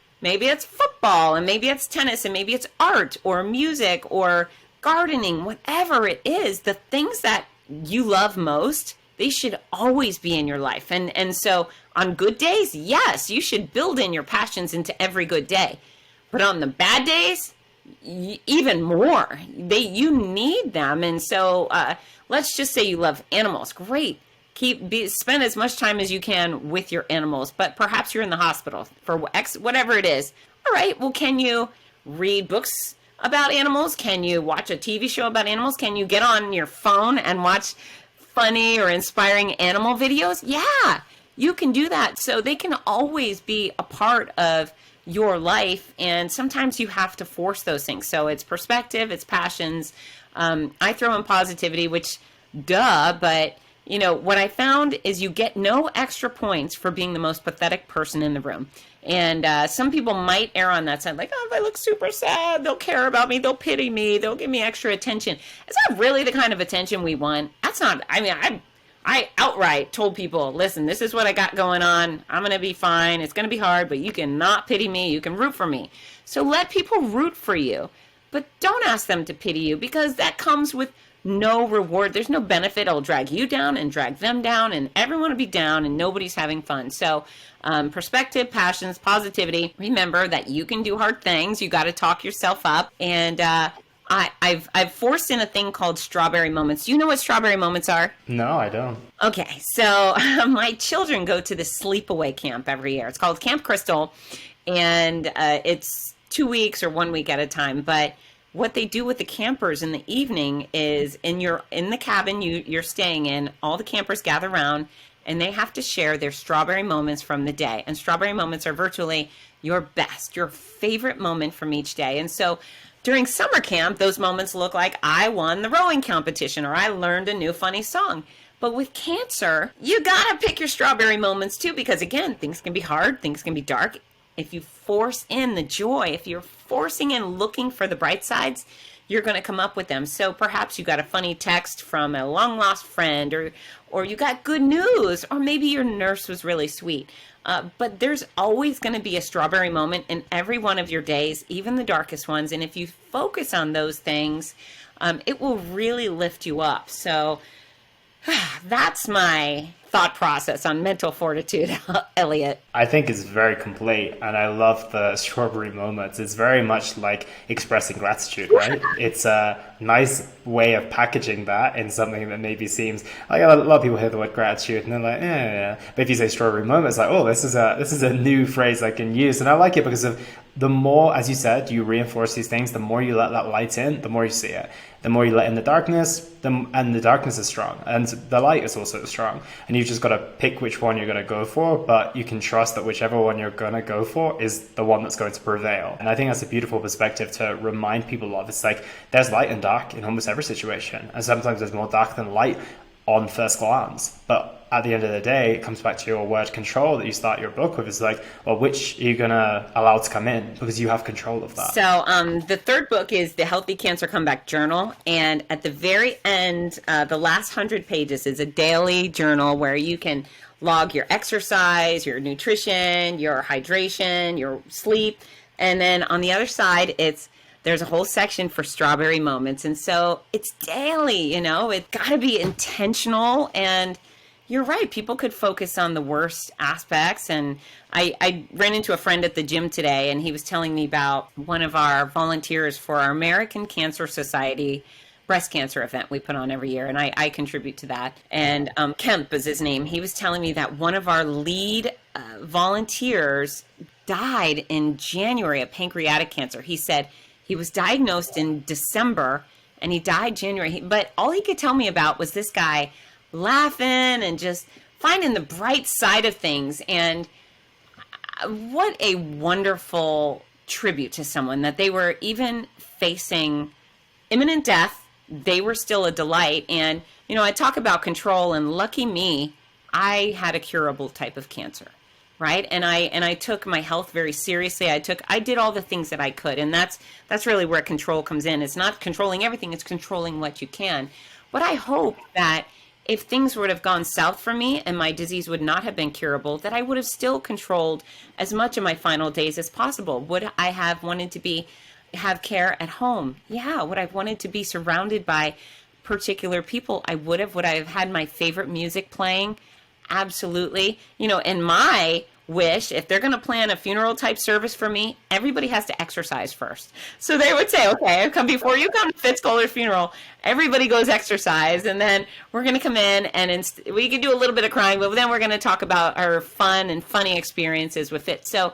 football, and maybe it's tennis, and maybe it's art or music or gardening, whatever it is, the things that you love most, they should always be in your life. And so on good days, yes, you should build in your passions into every good day. But on the bad days, even more. You need them. And so let's just say you love animals. Great. Spend as much time as you can with your animals, but perhaps you're in the hospital for whatever it is. All right, well, can you read books about animals? Can you watch a TV show about animals? Can you get on your phone and watch funny or inspiring animal videos? Yeah, you can do that. So they can always be a part of your life, and sometimes you have to force those things. So it's perspective, it's passions. I throw in positivity, which duh, but what I found is you get no extra points for being the most pathetic person in the room. And some people might err on that side, like, oh, if I look super sad, they'll care about me, they'll pity me, they'll give me extra attention. It's not really the kind of attention we want. That's not, I outright told people, listen, this is what I got going on. I'm going to be fine. It's going to be hard, but you can not pity me. You can root for me. So let people root for you, but don't ask them to pity you, because that comes with no reward. There's no benefit. It'll drag you down and drag them down, and everyone will be down and nobody's having fun. So perspective, passions, positivity. Remember that you can do hard things. You got to talk yourself up. And I've forced in a thing called strawberry moments. Do you know what strawberry moments are? No, I don't. Okay, so my children go to this sleepaway camp every year. It's called Camp Crystal, and it's 2 weeks or 1 week at a time. But what they do with the campers in the evening is in the cabin you're staying in, all the campers gather around and they have to share their strawberry moments from the day. And strawberry moments are virtually your best, your favorite moment from each day. And so during summer camp, those moments look like I won the rowing competition or I learned a new funny song. But with cancer, you gotta pick your strawberry moments too, because again, things can be hard, things can be dark. If you force in the joy, if you're forcing in looking for the bright sides, you're going to come up with them. So perhaps you got a funny text from a long lost friend, or you got good news, or maybe your nurse was really sweet. But there's always going to be a strawberry moment in every one of your days, even the darkest ones. And if you focus on those things, it will really lift you up. So that's my thought process on mental fortitude, Elliot. I think it's very complete, and I love the strawberry moments. It's very much like expressing gratitude, right? It's a nice way of packaging that in something that maybe seems like a lot of people hear the word gratitude and they're like, yeah. But if you say strawberry moments, like, oh, this is a new phrase I can use, and I like it because of the more, as you said, you reinforce these things, the more you let that light in, the more you see it. The more you let in the darkness, and the darkness is strong, and the light is also strong. And you've just got to pick which one you're going to go for, but you can trust that whichever one you're going to go for is the one that's going to prevail. And I think that's a beautiful perspective to remind people of. It's like there's light and dark in almost every situation, and sometimes there's more dark than light on first glance. But at the end of the day, it comes back to your word control that you start your book with. It's like, well, which are you going to allow to come in? Because you have control of that. So the third book is The Healthy Cancer Comeback Journal. And at the very end, the last 100 pages is a daily journal where you can log your exercise, your nutrition, your hydration, your sleep. And then on the other side, there's a whole section for strawberry moments. And so it's daily, it's got to be intentional. And you're right. People could focus on the worst aspects. And I ran into a friend at the gym today, and he was telling me about one of our volunteers for our American Cancer Society breast cancer event we put on every year. And I contribute to that. And Kemp is his name. He was telling me that one of our lead volunteers died in January of pancreatic cancer. He said he was diagnosed in December and he died January. But all he could tell me about was this guy laughing and just finding the bright side of things. And what a wonderful tribute to someone that they were even facing imminent death. They were still a delight. And, I talk about control, and lucky me, I had a curable type of cancer, right? And I took my health very seriously. I did all the things that I could. And that's really where control comes in. It's not controlling everything. It's controlling what you can. But I hope that if things would have gone south for me and my disease would not have been curable, that I would have still controlled as much of my final days as possible. Would I have wanted to have care at home? Yeah. Would I have wanted to be surrounded by particular people? I would have. Would I have had my favorite music playing? Absolutely. And my wish, if they're going to plan a funeral type service for me, everybody has to exercise first. So they would say, okay, before you come to Fitz Koehler's funeral, everybody goes exercise, and then we're going to come in and we can do a little bit of crying, but then we're going to talk about our fun and funny experiences with it. So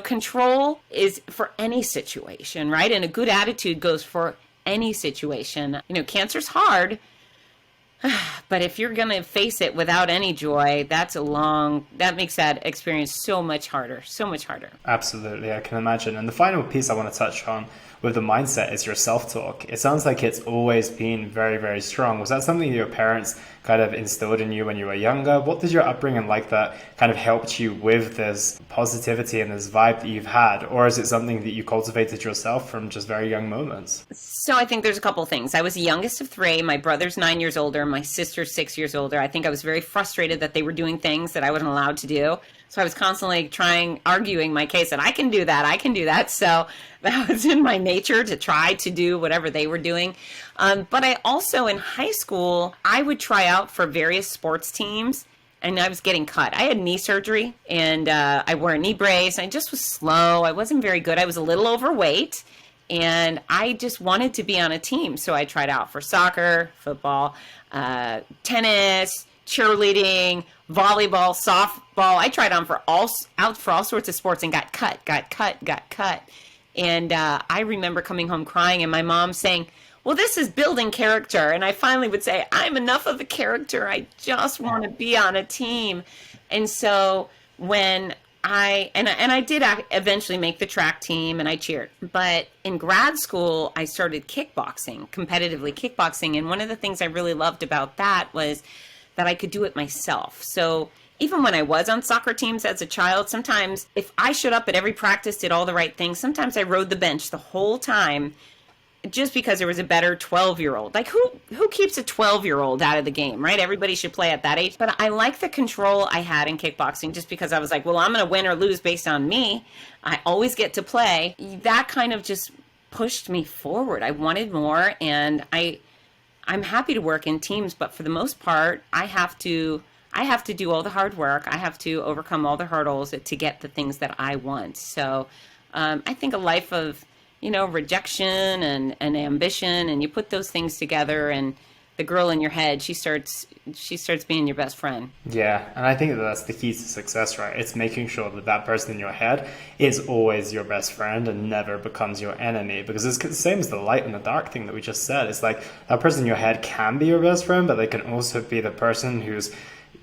control is for any situation, right? And a good attitude goes for any situation. Cancer's hard, but if you're going to face it without any joy, that makes that experience so much harder, so much harder. Absolutely, I can imagine. And the final piece I want to touch on with the mindset is your self-talk. It sounds like it's always been very, very strong. Was that something your parents kind of instilled in you when you were younger? What did your upbringing like that kind of helped you with this positivity and this vibe that you've had? Or is it something that you cultivated yourself from just very young moments? So I think there's a couple of things. I was the youngest of three. My brother's 9 years older. My sister's 6 years older. I think I was very frustrated that they were doing things that I wasn't allowed to do. So I was constantly arguing my case that I can do that, I can do that. So that was in my nature to try to do whatever they were doing. But I also, in high school, I would try out for various sports teams, and I was getting cut. I had knee surgery, and I wore a knee brace, and I just was slow. I wasn't very good. I was a little overweight, and I just wanted to be on a team. So I tried out for soccer, football, tennis, cheerleading, volleyball, softball. I tried out for all sorts of sports and got cut. And I remember coming home crying and my mom saying, well, this is building character. And I finally would say, I'm enough of a character. I just want to be on a team. And so when I did eventually make the track team and I cheered. But in grad school, I started competitively kickboxing. And one of the things I really loved about that was that I could do it myself. So even when I was on soccer teams as a child, sometimes if I showed up at every practice, did all the right things, sometimes I rode the bench the whole time just because there was a better 12-year-old. Like who keeps a 12-year-old out of the game, right? Everybody should play at that age. But I like the control I had in kickboxing just because I was like, well, I'm going to win or lose based on me. I always get to play. That kind of just pushed me forward. I wanted more, and I'm happy to work in teams, but for the most part, I have to do all the hard work. I have to overcome all the hurdles to get the things that I want. So I think a life of, rejection and ambition, and you put those things together, and the girl in your head, she starts being your best friend. Yeah, and I think that's the key to success, right? It's making sure that person in your head is always your best friend and never becomes your enemy, because it's the same as the light and the dark thing that we just said. It's like that person in your head can be your best friend, but they can also be the person who's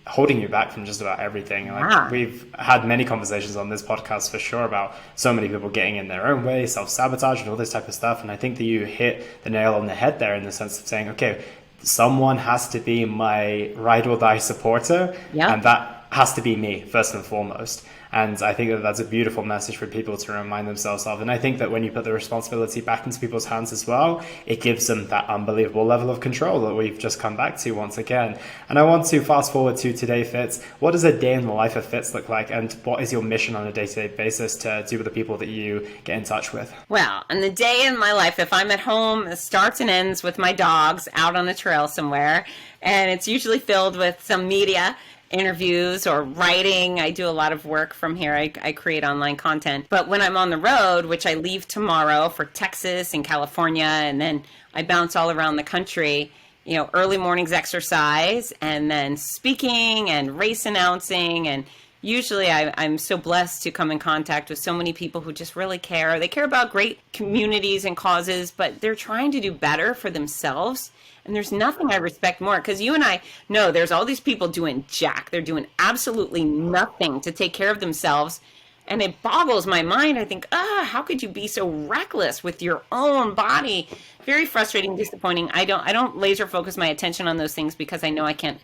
holding you back from just about everything. Like we've had many conversations on this podcast for sure about so many people getting in their own way, self-sabotage and all this type of stuff. And I think that you hit the nail on the head there in the sense of saying, okay, someone has to be my ride or die supporter, and that has to be me first and foremost. And I think that that's a beautiful message for people to remind themselves of. And I think that when you put the responsibility back into people's hands as well, it gives them that unbelievable level of control that we've just come back to once again. And I want to fast forward to today, Fitz. What does a day in the life of Fitz look like? And what is your mission on a day-to-day basis to do with the people that you get in touch with? Well, and the day in my life, if I'm at home, it starts and ends with my dogs out on the trail somewhere. And it's usually filled with some media interviews or writing. I do a lot of work from here. I create online content. But when I'm on the road, which I leave tomorrow for Texas and California, and then I bounce all around the country, early mornings exercise, and then speaking and race announcing. And usually I'm so blessed to come in contact with so many people who just really care. They care about great communities and causes, but they're trying to do better for themselves. And there's nothing I respect more, because you and I know there's all these people doing jack. They're doing absolutely nothing to take care of themselves. And it boggles my mind. I think, how could you be so reckless with your own body? Very frustrating, disappointing. I don't laser focus my attention on those things because I know I can't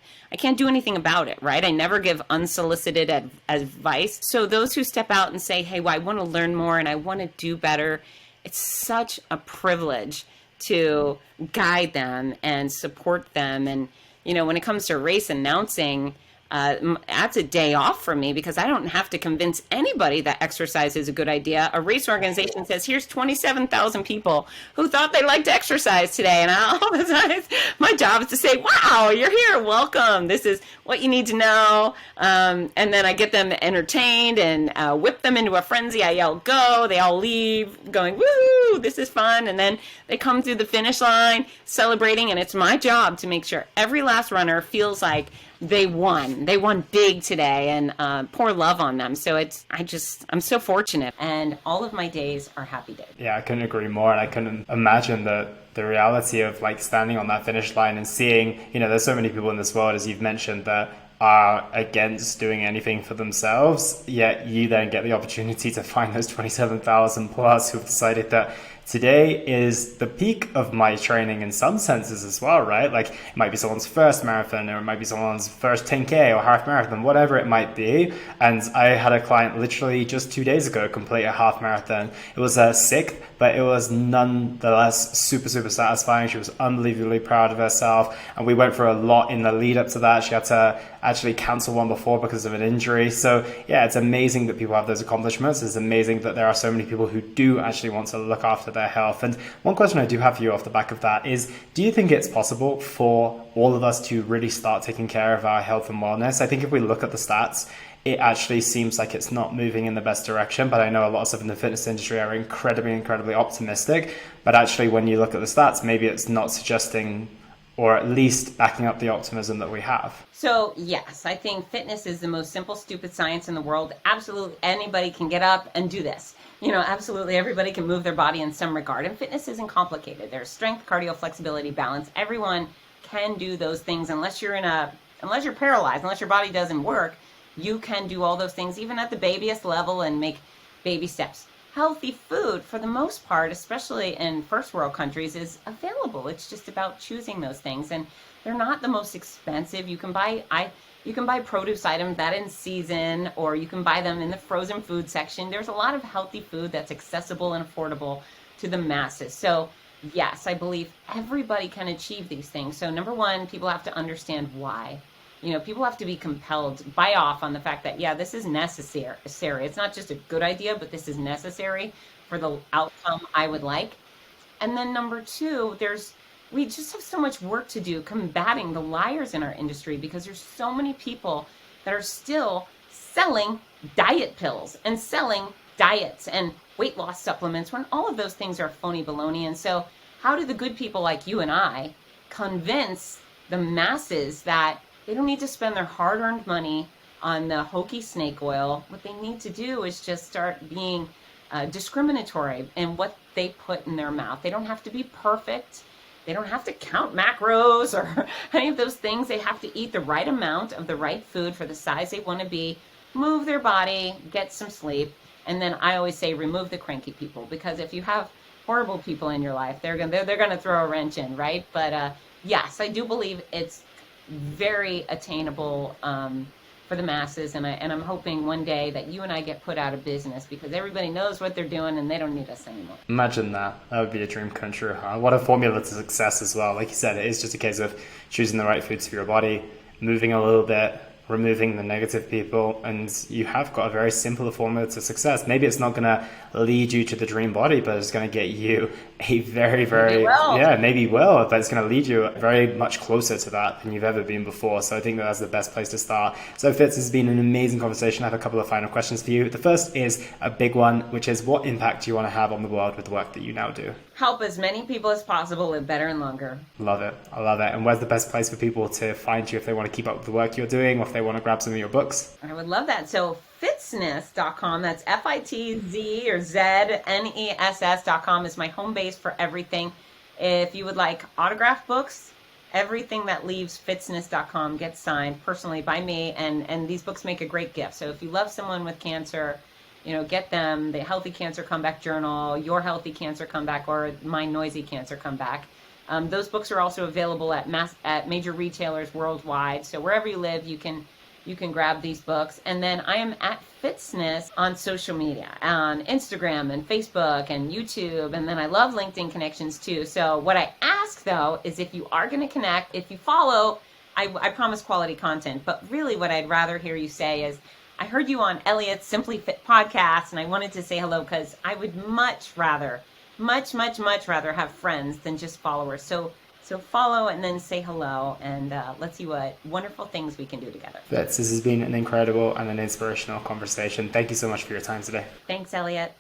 do anything about it, right? I never give unsolicited advice. So those who step out and say, hey, well, I want to learn more and I want to do better, it's such a privilege to guide them and support them. And, when it comes to race announcing, that's a day off for me because I don't have to convince anybody that exercise is a good idea. A race organization says, here's 27,000 people who thought they liked to exercise today. And all the time, my job is to say, wow, you're here. Welcome. This is what you need to know. And then I get them entertained and whip them into a frenzy. I yell, go. They all leave going, woo, this is fun. And then they come through the finish line celebrating. And it's my job to make sure every last runner feels like they won. They won big today, and pour love on them. So I'm so fortunate, and all of my days are happy days. Yeah, I couldn't agree more. And I couldn't imagine the reality of like standing on that finish line and seeing, there's so many people in this world, as you've mentioned, that are against doing anything for themselves, yet you then get the opportunity to find those 27,000 plus who've decided that today is the peak of my training in some senses as well, right? Like it might be someone's first marathon, or it might be someone's first 10K or half marathon, whatever it might be. And I had a client literally just 2 days ago complete a half marathon. It was sick, but it was nonetheless super, super satisfying. She was unbelievably proud of herself. And we went through a lot in the lead up to that. She had to actually cancel one before because of an injury. So yeah, it's amazing that people have those accomplishments. It's amazing that there are so many people who do actually want to look after their health. And one question I do have for you off the back of that is, do you think it's possible for all of us to really start taking care of our health and wellness? I think if we look at the stats, it actually seems like it's not moving in the best direction, but I know a lot of stuff in the fitness industry are incredibly, incredibly optimistic. But actually, when you look at the stats, maybe it's not suggesting, or at least backing up the optimism that we have. So yes, I think fitness is the most simple, stupid science in the world. Absolutely anybody can get up and do this. Absolutely everybody can move their body in some regard. And fitness isn't complicated. There's strength, cardio, flexibility, balance. Everyone can do those things unless you're paralyzed, unless your body doesn't work. You can do all those things even at the babyest level and make baby steps. Healthy food, for the most part, especially in first world countries, is available. It's just about choosing those things, and they're not the most expensive. You can buy produce items that in season, or you can buy them in the frozen food section. There's a lot of healthy food that's accessible and affordable to the masses. So yes, I believe everybody can achieve these things. So number one, people have to understand why. People have to be compelled, buy off on the fact that, yeah, this is necessary. It's not just a good idea, but this is necessary for the outcome I would like. And then number two, we just have so much work to do combating the liars in our industry, because there's so many people that are still selling diet pills and selling diets and weight loss supplements when all of those things are phony baloney. And so how do the good people like you and I convince the masses that they don't need to spend their hard-earned money on the hokey snake oil? What they need to do is just start being discriminatory in what they put in their mouth. They don't have to be perfect. They don't have to count macros or any of those things. They have to eat the right amount of the right food for the size they want to be, move their body, get some sleep. And then I always say, remove the cranky people, because if you have horrible people in your life, they're gonna throw a wrench in, right? But yes, I do believe it's very attainable for the masses, and I'm hoping one day that you and I get put out of business, because everybody knows what they're doing and they don't need us anymore. Imagine that. That would be a dream come true, huh? What a formula to success as well. Like you said, it is just a case of choosing the right foods for your body, moving a little bit, removing the negative people, and you have got a very simple formula to success. Maybe it's not going to lead you to the dream body, but it's going to get you a very, very, maybe will, but it's going to lead you very much closer to that than you've ever been before. So I think that's the best place to start. So Fitz, this has been an amazing conversation. I have a couple of final questions for you. The first is a big one, which is, what impact do you want to have on the world with the work that you now do? Help as many people as possible live better and longer. Love it. I love it. And where's the best place for people to find you if they want to keep up with the work you're doing, or if they want to grab some of your books? I would love that. So Fitzness.com, that's Fitz or ZNESS.com is my home base for everything. If you would like autographed books, everything that leaves Fitzness.com gets signed personally by me, and these books make a great gift. So if you love someone with cancer, get them the Healthy Cancer Comeback Journal, Your Healthy Cancer Comeback, or My Noisy Cancer Comeback. Those books are also available at major retailers worldwide. So wherever you live, you can grab these books. And then I am at Fitzness on social media, on Instagram and Facebook and YouTube. And then I love LinkedIn connections too. So what I ask though is, if you are going to connect, if you follow, I promise quality content. But really what I'd rather hear you say is, I heard you on Elliot's Simply Fit podcast, and I wanted to say hello, because I would much rather have friends than just followers. So follow and then say hello, and let's see what wonderful things we can do together. Fitz, this has been an incredible and an inspirational conversation. Thank you so much for your time today. Thanks, Elliot.